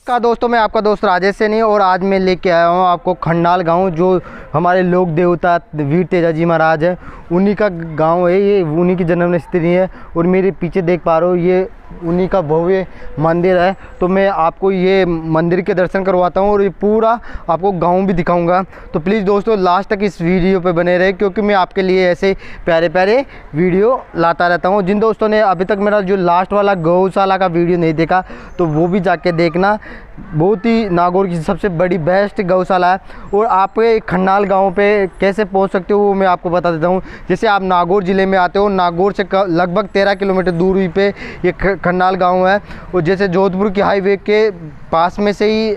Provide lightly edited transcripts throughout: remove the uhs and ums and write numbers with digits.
का दोस्तों, मैं आपका दोस्त राजेश सैनी और आज मैं लेके आया हूँ आपको खंडाल गांव, जो हमारे लोक देवता वीर तेजाजी महाराज है, उन्हीं का गांव है। ये उन्हीं की जन्म स्थली है और मेरे पीछे देख पा रहे हो ये उन्हीं का भव्य मंदिर है। तो मैं आपको ये मंदिर के दर्शन करवाता हूँ और ये पूरा आपको गांव भी दिखाऊंगा। तो प्लीज़ दोस्तों लास्ट तक इस वीडियो पे बने रहे, क्योंकि मैं आपके लिए ऐसे प्यारे प्यारे वीडियो लाता रहता हूँ। जिन दोस्तों ने अभी तक मेरा जो लास्ट वाला गौशाला का वीडियो नहीं देखा तो वो भी जाके देखना। बहुत ही नागौर की सबसे बड़ी बेस्ट गौशाला है। और आप खंडाल गांव पे कैसे पहुंच सकते हो वो मैं आपको बता देता हूं। जैसे आप नागौर ज़िले में आते हो, नागौर से लगभग 13 किलोमीटर दूरी पे ये खंडाल गांव है। और जैसे जोधपुर की हाईवे के पास में से ही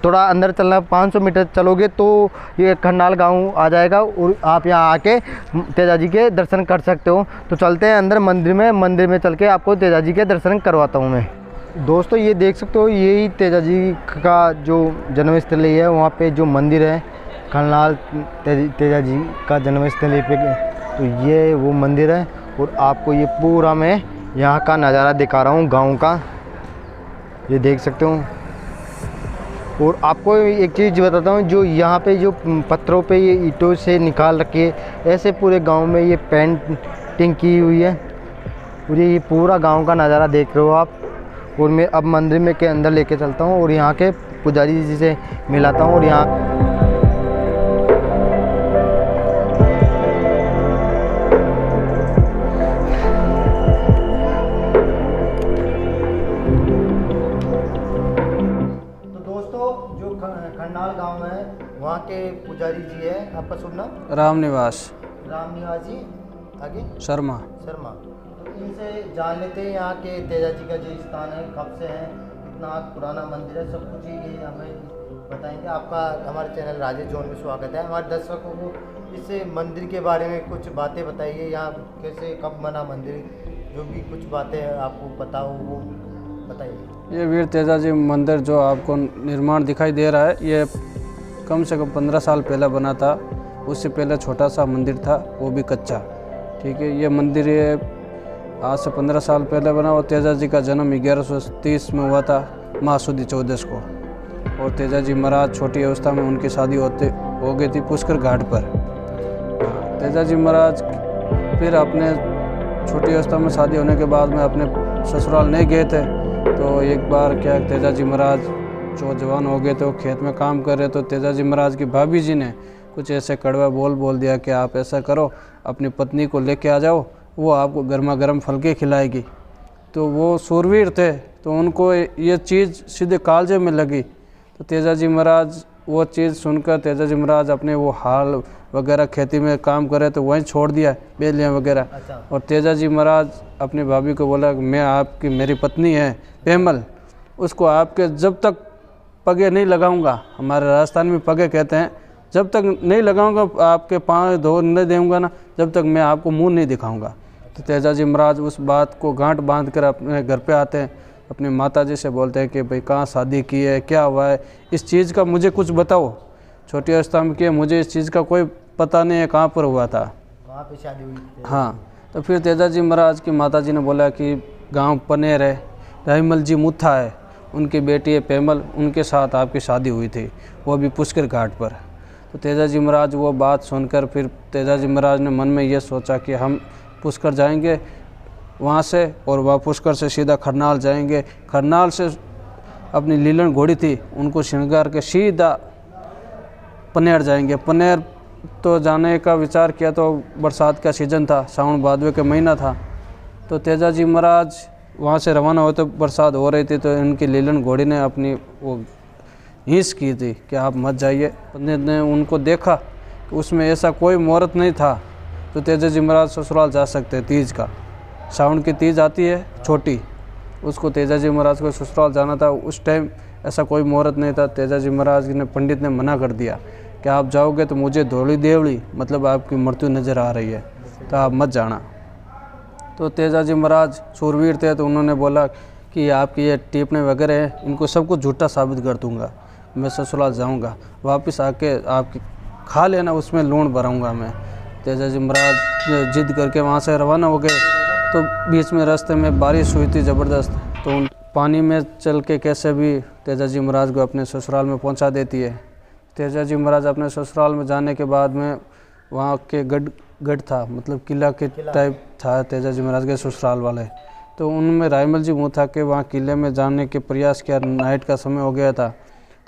थोड़ा अंदर चलना, 500 मीटर चलोगे तो ये खंडाल गांव आ जाएगा और आप यहाँ आके तेजाजी के दर्शन कर सकते हो। तो चलते हैं अंदर मंदिर में चल के आपको तेजाजी के दर्शन करवाता हूँ मैं। दोस्तों ये देख सकते हो, यही तेजाजी का जो जन्मस्थली है, वहाँ पे जो मंदिर है खंडाल तेजाजी का जन्मस्थली पे, तो ये वो मंदिर है। और आपको ये पूरा मैं यहाँ का नज़ारा दिखा रहा हूँ गांव का, ये देख सकते हो। और आपको एक चीज़ बताता हूँ, जो यहाँ पे जो पत्थरों पे ये ईंटों से निकाल रखे, ऐसे पूरे गांव में ये पेंटिंग की हुई है। और ये पूरा गांव का नज़ारा देख रहे हो आप। और मैं अब मंदिर में के अंदर लेके चलता हूँ और यहाँ के पुजारी जी से मिलाता हूँ। और यहाँ तो दोस्तों जो खंडाल गांव है वहाँ के पुजारी जी है, आपका शुभ नाम? रामनिवास जी, आगे शर्मा। तो इनसे जान लेते हैं यहाँ के तेजाजी का जो स्थान है, कब से है, कितना पुराना मंदिर है, सब कुछ ये हमें बताएंगे। आपका हमारे चैनल राजेश जोन में स्वागत है। हमारे दर्शकों को इस मंदिर के बारे में कुछ बातें बताइए, यहाँ कैसे कब बना मंदिर, जो भी कुछ बातें आपको पता हो वो बताइए। ये वीर तेजाजी मंदिर जो आपको निर्माण दिखाई दे रहा है, ये कम से कम 15 साल पहले बना था। उससे पहले छोटा सा मंदिर था, वो भी कच्चा। ठीक है, ये मंदिर ये आज से 15 साल पहले बना। और तेजाजी का जन्म 1130 में हुआ था, माह सुदी 14 को। और तेजाजी महाराज छोटी अवस्था में उनकी शादी हो गई थी पुष्कर घाट पर। तेजाजी महाराज फिर अपने छोटी अवस्था में शादी होने के बाद में अपने ससुराल नहीं गए थे। तो एक बार क्या तेजाजी महाराज जो जवान हो गए थे, वो खेत में काम कर रहे, तो तेजाजी महाराज की भाभी जी ने कुछ ऐसे कड़वा बोल दिया कि आप ऐसा करो, अपनी पत्नी को लेके आ जाओ, वो आपको गर्मा गर्म फलके खिलाएगी। तो वो सूरवीर थे, तो उनको ये चीज़ सीधे कालजे में लगी। तो तेजाजी महाराज वो चीज़ सुनकर तेजाजी महाराज अपने वो हाल वगैरह खेती में काम करे तो वहीं छोड़ दिया, बेलियाँ वगैरह। अच्छा। और तेजाजी महाराज अपनी भाभी को बोला कि मैं आपकी, मेरी पत्नी है पेमल, उसको आपके जब तक पगे नहीं लगाऊंगा, हमारे राजस्थान में पगे कहते हैं, जब तक नहीं लगाऊंगा, आपके पाँव धो नहीं दूंगा ना, जब तक मैं आपको मुंह नहीं दिखाऊंगा। तो तेजाजी महाराज उस बात को गांठ बांध कर अपने घर पे आते हैं, अपनी माता जी से बोलते हैं कि भाई कहाँ शादी की है, क्या हुआ है, इस चीज़ का मुझे कुछ बताओ। छोटी अवस्था में किया, मुझे इस चीज़ का कोई पता नहीं है कहाँ पर हुआ था, कहाँ पे शादी हुई थी। हाँ। तो फिर तेजाजी महाराज की माता जी ने बोला कि गांव पनेर है, रहीमल जी मुथा है, उनकी बेटी है पेमल, उनके साथ आपकी शादी हुई थी, वो भी पुष्कर घाट पर। तो तेजाजी महाराज वो बात सुनकर फिर तेजाजी महाराज ने मन में ये सोचा कि हम पुष्कर जाएंगे वहाँ से, और वह पुष्कर से सीधा खरनाल जाएंगे। खरनाल से अपनी लीलन घोड़ी थी उनको श्रृंगार के सीधा पनेर जाएंगे। पनेर तो जाने का विचार किया तो बरसात का सीज़न था, सावन भादवे का महीना था। तो तेजाजी महाराज वहाँ से रवाना हुए तो बरसात हो रही थी, तो इनकी लीलन घोड़ी ने अपनी वो हिंस की थी कि आप मत जाइए। पंडित ने उनको देखा कि उसमें ऐसा कोई मुहूर्त नहीं था तो तेजाजी महाराज ससुराल जा सकते। तीज का, सावन की तीज आती है छोटी, उसको तेजाजी महाराज को ससुराल जाना था। उस टाइम ऐसा कोई मुहूर्त नहीं था। तेजाजी महाराज ने, पंडित ने मना कर दिया कि आप जाओगे तो मुझे धोली देवली, मतलब आपकी मृत्यु नज़र आ रही है, तो आप मत जाना। तो तेजाजी महाराज सूरवीर थे, तो उन्होंने बोला कि आपकी ये टिप्पणी वगैरह है इनको सब कुछ झूठा साबित कर दूंगा। मैं ससुराल जाऊंगा, वापस आके आपकी खा लेना उसमें लूण भराऊंगा मैं। तेजा जी महाराज जिद करके वहाँ से रवाना हो गए। तो बीच में रास्ते में बारिश हुई थी ज़बरदस्त, तो उन पानी में चल के कैसे भी तेजा जी महाराज को अपने ससुराल में पहुँचा देती है। तेजा जी महाराज अपने ससुराल में जाने के बाद में वहाँ के गढ़ था, मतलब किला के टाइप था तेजा जी महाराज के ससुराल वाले। तो उनमें रायमल जी मुँह था कि वहाँ किले में जाने के प्रयास किया। नाइट का समय हो गया था,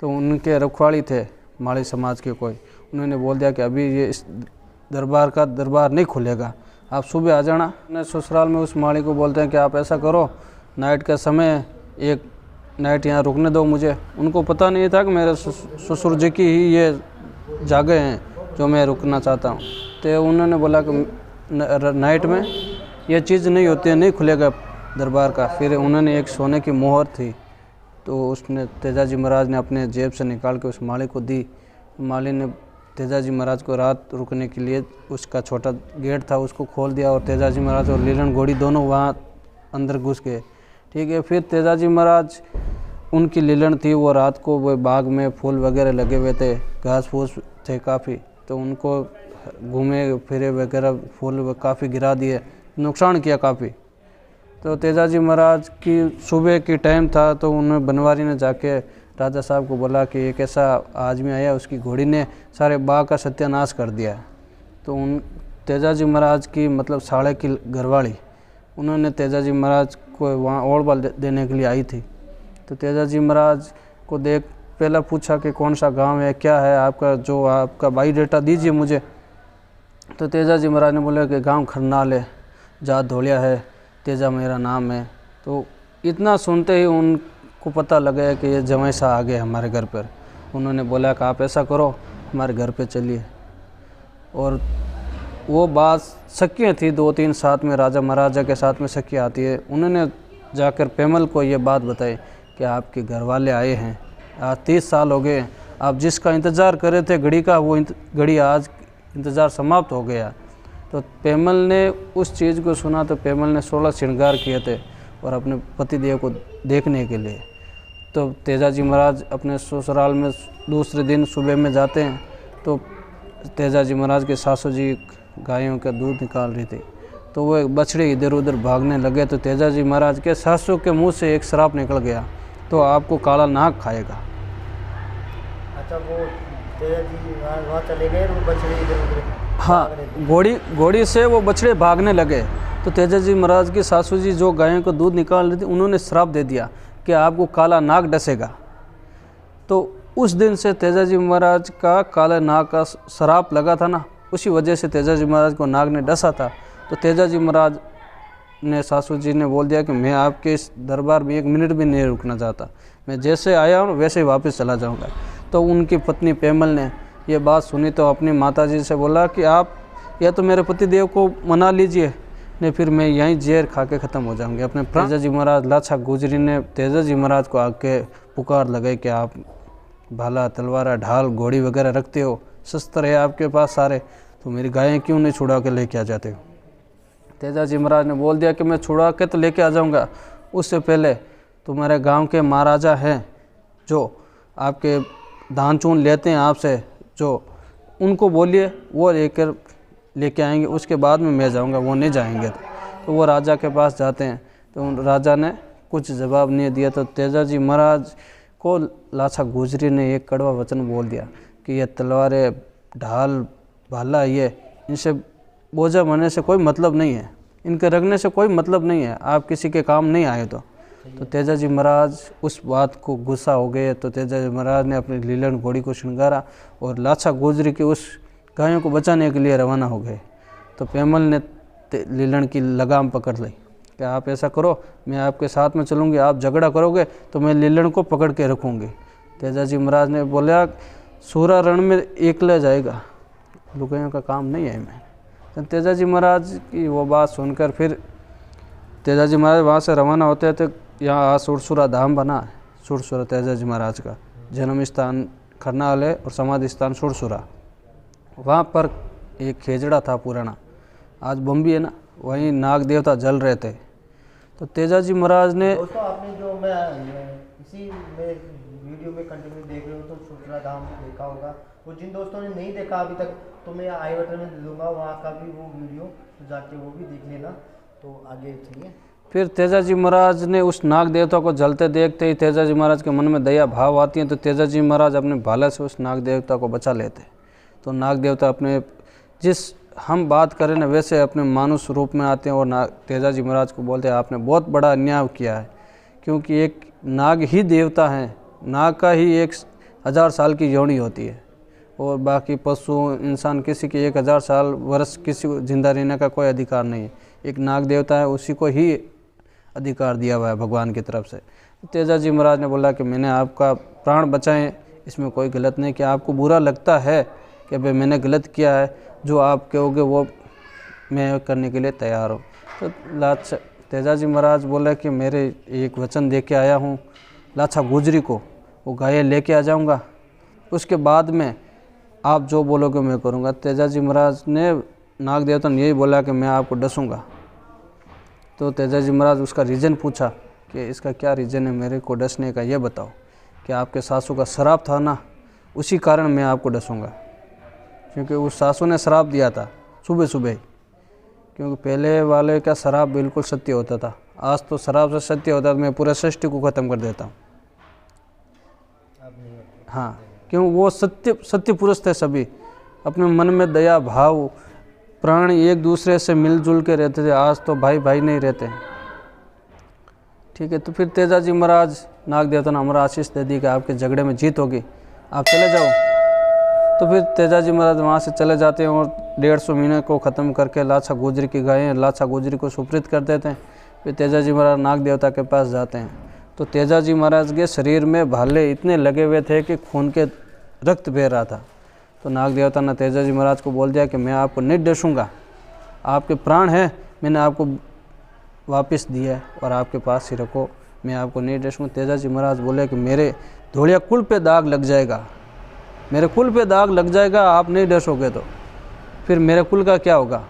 तो उनके रखवाली थे माली समाज के कोई, उन्होंने बोल दिया कि अभी ये इस दरबार नहीं खुलेगा, आप सुबह आ जाना। अपने ससुराल में उस माली को बोलते हैं कि आप ऐसा करो, नाइट का समय एक नाइट यहाँ रुकने दो मुझे। उनको पता नहीं था कि मेरे ससुर जी की ही ये जगह हैं जो मैं रुकना चाहता हूँ। तो उन्होंने बोला कि नाइट में ये चीज़ नहीं होती है, नहीं खुलेगा दरबार का। फिर उन्होंने एक सोने की मोहर थी, तो उसने तेजा जी महाराज ने अपने जेब से निकाल के उस माली को दी। माली ने तेजा जी महाराज को रात रुकने के लिए उसका छोटा गेट था उसको खोल दिया, और तेजा जी महाराज और लीलन घोड़ी दोनों वहाँ अंदर घुस गए। ठीक है, फिर तेजा जी महाराज उनकी लीलन थी, वो रात को वो बाग में फूल वगैरह लगे हुए थे, घास फूस थे काफ़ी, तो उनको घूमे फिरे वगैरह फूल काफ़ी गिरा दिए, नुकसान किया काफ़ी। तो तेजा जी महाराज की सुबह की टाइम था, तो उन्हें बनवारी ने जाके राजा साहब को बोला कि एक ऐसा आदमी आया, उसकी घोड़ी ने सारे बाग का सत्यानाश कर दिया। तो उन तेजा जी महाराज की मतलब साड़े की घरवाली, उन्होंने तेजा जी महाराज को वहाँ ओढ़ देने के लिए आई थी। तो तेजा जी महाराज को देख पहला पूछा कि कौन सा गांव है, क्या है आपका, जो आपका बायोडाटा दीजिए मुझे। तो तेजा जी महाराज ने बोला कि गांव खरनाल है, जात धोलिया है, तेजा मेरा नाम है। तो इतना सुनते ही उनको पता लगा कि ये जमाई सा आ गए हमारे घर पर। उन्होंने बोला कि आप ऐसा करो, हमारे घर पे चलिए। और वो बात सखियाँ थी 2-3 साथ में, राजा महाराजा के साथ में सखियाँ आती है। उन्होंने जाकर पेमल को ये बात बताई कि आपके घर वाले आए हैं, आज 30 साल हो गए, आप जिसका इंतज़ार कर रहे थे घड़ी का, वो घड़ी आज इंतज़ार समाप्त हो गया। तो पेमल ने उस चीज़ को सुना, तो पेमल ने 16 श्रृंगार किए थे और अपने पतिदेव को देखने के लिए। तो तेजा जी महाराज अपने ससुराल में दूसरे दिन सुबह में जाते हैं, तो तेजा जी महाराज के सासू जी गायों का दूध निकाल रही थी, तो वो बछड़े इधर उधर भागने लगे। तो तेजा जी महाराज के सासू के मुंह से एक श्राप निकल गया, तो आपको काला नाग खाएगा। अच्छा, वो तेजा जी वहाँ चले गए, वो बछड़े इधर उधर, हाँ, घोड़ी से वो बछड़े भागने लगे। तो तेजा जी महाराज की सासू जी जो गायों को दूध निकाल रही थी, उन्होंने श्राप दे दिया कि आपको काला नाग डसेगा। तो उस दिन से तेजा जी महाराज का काले नाग का श्राप लगा था ना, उसी वजह से तेजा जी महाराज को नाग ने डसा था। तो तेजा जी महाराज ने सासू जी ने बोल दिया कि मैं आपके इस दरबार में 1 मिनट भी नहीं रुकना चाहता, मैं जैसे आया हूँ वैसे ही वापस चला जाऊँगा। तो उनकी पत्नी पेमल ने ये बात सुनी, तो अपनी माता जी से बोला कि आप या तो मेरे पतिदेव को मना लीजिए, नहीं फिर मैं यहीं जहर खा के ख़त्म हो जाऊँगी। अपने तेजा जी महाराज लाछा गुजरी ने तेजा जी महाराज को आके पुकार लगाई कि आप भाला तलवार ढाल घोड़ी वगैरह रखते हो, शस्त्र है आपके पास सारे, तो मेरी गायें क्यों नहीं छुड़ा के लेके आ जाते हो। तेजा जी महाराज ने बोल दिया कि मैं छुड़ा के तो लेके आ जाऊंगा, उससे पहले तुम्हारे गांव के महाराजा हैं जो आपके धान चून लेते हैं आपसे, जो उनको बोलिए वो लेके आएंगे, उसके बाद में मैं जाऊंगा, वो नहीं जाएंगे। तो वो राजा के पास जाते हैं, तो राजा ने कुछ जवाब नहीं दिया। तो तेजा जी महाराज को लाछा गुजरी ने एक कड़वा वचन बोल दिया कि ये तलवारें ढाल भाला ये इनसे बोझा बनने से कोई मतलब नहीं है, इनके रखने से कोई मतलब नहीं है, आप किसी के काम नहीं आए। तो तेजा जी महाराज उस बात को गुस्सा हो गए। तो तेजा जी महाराज ने अपनी लीलन घोड़ी को श्रृंगारा और लाछा गुजरी के उस गायों को बचाने के लिए रवाना हो गए। तो पेमल ने लीलन की लगाम पकड़ ली कि आप ऐसा करो, मैं आपके साथ में चलूँगी, आप झगड़ा करोगे तो मैं लीलन को पकड़ के रखूँगी। तेजा जी महाराज ने बोला सूरा रण में एकला जाएगा, लुगाइयों का काम नहीं है मैं। तो तेजा जी महाराज की वो बात सुनकर फिर तेजा जी महाराज वहाँ से रवाना होते हैं। तो यहाँ सुरसुरा धाम बना है, सुरसुरा तेजा जी महाराज का जन्म स्थान खरनाल है और समाधि स्थान सुरसुरा। वहाँ पर एक खेजड़ा था पुराना, आज बम्बी है ना, वहीं नाग देवता जल रहे थे। तो तेजाजी महाराज ने दोस्तों आपने जो मैं इसी में वीडियो में कंटिन्यू देख रहे हो तो सुरसरा धाम देखा होगा, और जिन दोस्तों ने नहीं देखा अभी तक तो मैं आई बटन में दे दूंगा वहाँ का भी वो वीडियो, तो जाके वो भी देख लेना। तो आगे चलिए। फिर तेजाजी महाराज ने उस नाग देवता को जलते देखते ही तेजाजी महाराज के मन में दया भाव आती है, तो तेजाजी महाराज अपने भाला से उस नाग देवता को बचा लेते। तो नाग देवता अपने जिस हम बात करें ना वैसे अपने मानुष रूप में आते हैं और तेजाजी महाराज को बोलते हैं आपने बहुत बड़ा अन्याय किया है, क्योंकि एक नाग ही देवता है, नाग का ही 1000 साल की योनि होती है और बाकी पशु इंसान किसी की 1000 साल वर्ष किसी को जिंदा रहने का कोई अधिकार नहीं है। एक नाग देवता है उसी को ही अधिकार दिया हुआ है भगवान की तरफ से। तेजाजी महाराज ने बोला कि मैंने आपका प्राण बचाएं, इसमें कोई गलत नहीं, कि आपको बुरा लगता है कि भाई मैंने गलत किया है, जो आप कहोगे वो मैं करने के लिए तैयार हूँ। तो तेजाजी महाराज बोला कि मेरे एक वचन दे के आया हूँ लाछा गुजरी को, वो गाय लेके आ जाऊँगा, उसके बाद में आप जो बोलोगे मैं करूँगा। तेजाजी महाराज ने नाग देवता ने यही बोला कि मैं आपको डसूँगा। तो तेजाजी महाराज उसका रीज़न पूछा कि इसका क्या रीज़न है मेरे को डसने का, ये बताओ। कि आपके सासू का शराब था ना, उसी कारण मैं आपको डसूँगा, क्योंकि उस सासू ने शराब दिया था सुबह सुबह ही, क्योंकि पहले वाले का शराब बिल्कुल सत्य होता था, आज तो शराब से सत्य होता है तो मैं पूरे सृष्टि को ख़त्म कर देता हूँ। हाँ, क्यों वो सत्य पुरुष थे, सभी अपने मन में दया भाव, प्राणी एक दूसरे से मिलजुल के रहते थे, आज तो भाई भाई नहीं रहते। ठीक है, तो फिर तेजाजी महाराज नाग देवता ने हमारा आशीष दे दी कि आपके झगड़े में जीत होगी, आप चले जाओ। तो फिर तेजाजी महाराज वहाँ से चले जाते हैं और 150 महीने को ख़त्म करके लाछा गुजरी की गायें लाछा गुजरी को सुप्रीत कर देते हैं। फिर तेजाजी महाराज नाग देवता के पास जाते हैं, तो तेजाजी महाराज के शरीर में भाले इतने लगे हुए थे कि खून के रक्त बह रहा था। तो नाग देवता ने तेजाजी महाराज को बोल दिया कि मैं आपको नहीं डसूँगा, आपके प्राण हैं मैंने आपको वापस दिया है और आपके पास ही रखो, मैं आपको नहीं डसूँगा। तेजाजी महाराज बोले कि मेरे धोलिया कुल पे दाग लग जाएगा, मेरे कुल पे दाग लग जाएगा, आप नहीं डसोगे तो फिर मेरे कुल का क्या होगा।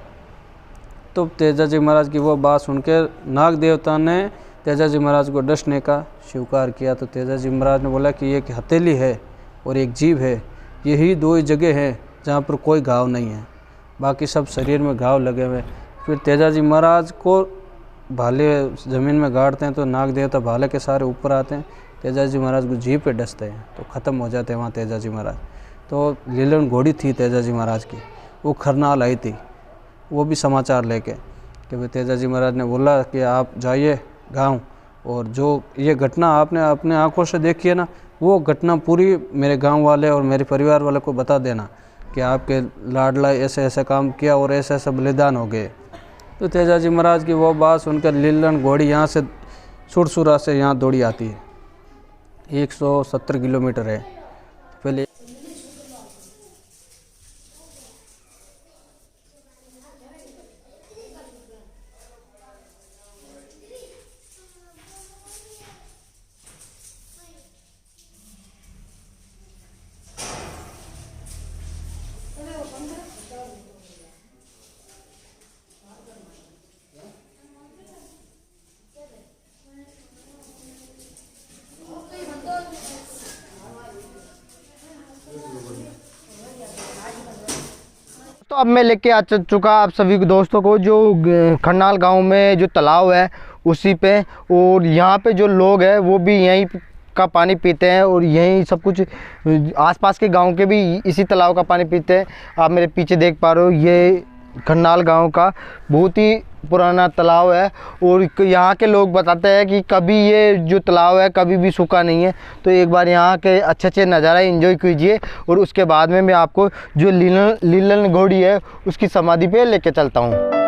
तो तेजाजी महाराज की वो बात सुन के नाग देवता ने तेजाजी महाराज को डसने का स्वीकार किया। तो तेजाजी महाराज ने बोला कि एक हथेली है और एक जीभ है, यही 2 ही जगह हैं जहाँ पर कोई घाव नहीं है, बाकी सब शरीर में घाव लगे हुए। फिर तेजाजी महाराज को भाले ज़मीन में गाड़ते हैं तो नाग देवता भाले के सारे ऊपर आते हैं, तेजाजी महाराज को जीभ पे डसते हैं तो ख़त्म हो जाते हैं वहाँ तेजाजी महाराज। तो लीलन घोड़ी थी तेजाजी महाराज की, वो खरनाल आई थी, वो भी समाचार लेके कि भाई तेजाजी महाराज ने बोला कि आप जाइए गांव और जो ये घटना आपने अपने आंखों से देखी है ना, वो घटना पूरी मेरे गांव वाले और मेरे परिवार वाले को बता देना कि आपके लाडला ऐसे ऐसे काम किया और ऐसे ऐसे बलिदान हो गए। तो तेजाजी महाराज की वो बात सुनकर लीलन घोड़ी यहाँ से सुरसुरा से यहाँ दौड़ी आती है, 170 किलोमीटर है पहले। तो अब मैं लेके आ चुका आप सभी दोस्तों को जो खरनाल गांव में जो तालाब है उसी पे, और यहाँ पे जो लोग हैं वो भी यहीं का पानी पीते हैं और यहीं सब कुछ आसपास के गांव के भी इसी तालाब का पानी पीते हैं। आप मेरे पीछे देख पा रहे हो ये खरनाल गांव का बहुत ही पुराना तालाब है और यहाँ के लोग बताते हैं कि कभी ये जो तालाब है कभी भी सूखा नहीं है। तो एक बार यहाँ के अच्छे अच्छे नज़ारा एंजॉय कीजिए और उसके बाद में मैं आपको जो लीलन घोड़ी है उसकी समाधि पे लेके चलता हूँ।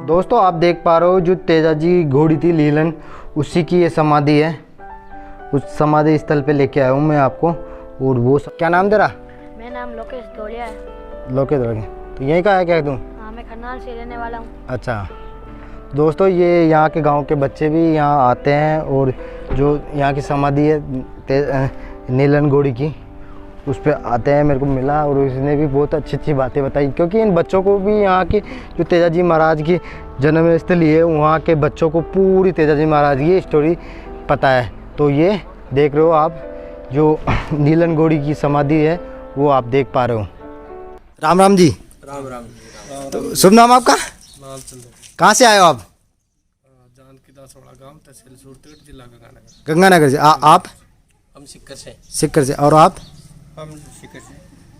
दोस्तों आप देख पा रहे हो जो तेजा जी घोड़ी थी लीलन, उसी की ये समाधि है। उस समाधि स्थल पे लेके आया हूँ मैं आपको। और वो क्या नाम तेरा? मेरा नाम लोकेश दौड़िया है। लोकेश दौड़िया, तो यहीं का है क्या तू? हाँ, मैं खन्नाल से रहने वाला हूँ। अच्छा दोस्तों, ये यहाँ के गांव के बच्चे भी यहाँ आते हैं और जो यहाँ की समाधि है नीलन घोड़ी की, उस पर आते हैं। मेरे को मिला और उसने भी बहुत अच्छी अच्छी बातें बताई, क्योंकि इन बच्चों को भी यहाँ की जो तेजा जी महाराज की जन्म स्थली है, वहाँ के बच्चों को पूरी तेजा जी महाराज की स्टोरी पता है। तो ये देख रहे हो आप जो नीलन घोड़ी की समाधि है, वो आप देख पा रहे हो। राम राम जी। राम राम। तो शुभ नाम आपका? कहाँ से आए हो आप? जानकी दासवाड़ा गांव, तहसील सूरतेगढ़, जिला गंगानगर। गंगानगर से। आप? हम सिक्कर से। सिक्कर से। और आप? हम सिक्कर से।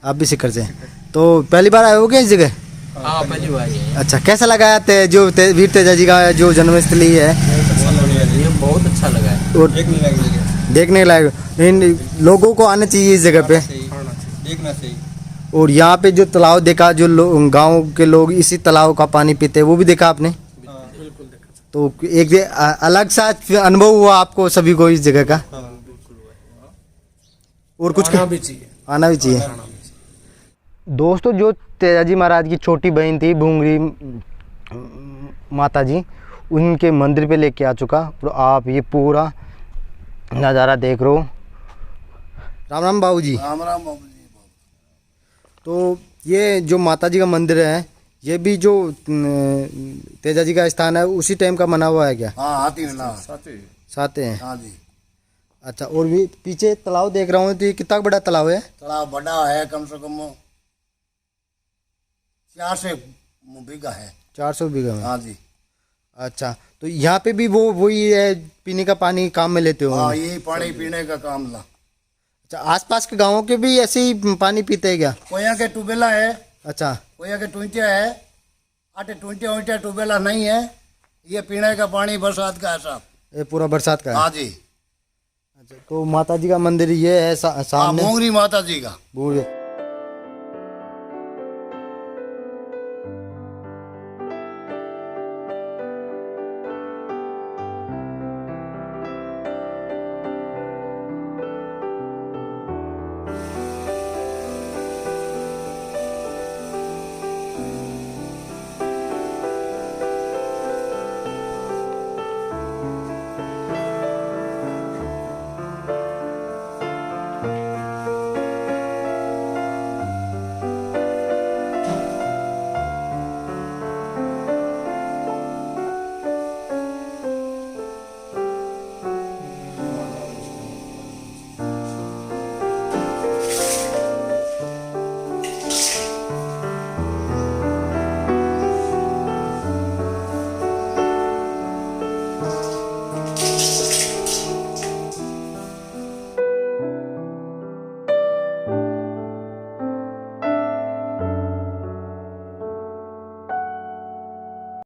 आप भी सिक्कर से। तो पहली बार आए हो क्या इस जगह? हाँ, पहली बार ही है। अच्छा, कैसा लगा है वीर तेजा जी का जो जन्मस्थली है? ये बहुत अच्छा लगा है। और देखने लायक, इन लोगों को आना चाहिए इस जगह पे, देखना चाहिए। और यहाँ पे जो तालाब देखा, जो गांव के लोग इसी तालाब का पानी पीते हैं, वो भी देखा आपने? बिल्कुल देखा। तो एक अलग सा अनुभव हुआ आपको सभी को इस जगह का? और कुछ आना भी चाहिए। आना भी चाहिए। दोस्तों जो तेजा जी महाराज की छोटी बहन थी भूंगरी माता जी, उनके मंदिर पे लेके आ चुका। और आप ये पूरा नज़ारा देख रहे हो। राम राम बाबू जी। राम राम बाबू जी। तो ये जो माता जी का मंदिर है, ये भी जो तेजा जी का स्थान है, उसी टाइम का बना हुआ है क्या? हाँ, हाथी मिला साथ हैं। हाँ जी। अच्छा, और भी पीछे तालाब देख रहा हूँ, तो ये कितना बड़ा तालाब है? तालाब बड़ा है, कम से कम 400 बीघा है। 400 बीघा में? हाँ जी। अच्छा, तो यहाँ पे भी वही है, पीने का पानी काम में लेते हो? हाँ, यही पानी पीने का काम ला। अच्छा, आसपास के गांवों के भी ऐसे ही पानी पीते हैं क्या? कोया के टूबेला है। अच्छा, कोया के टूंटिया है। आटे टूंटिया वूंटिया टूबेला नहीं है। ये पीने का पानी बरसात का है साहब। ये पूरा बरसात का है? हाँ जी। अच्छा, तो माता जी का मंदिर ये है हाँ, सामने? भूंगरी माता जी का। भूंगरी।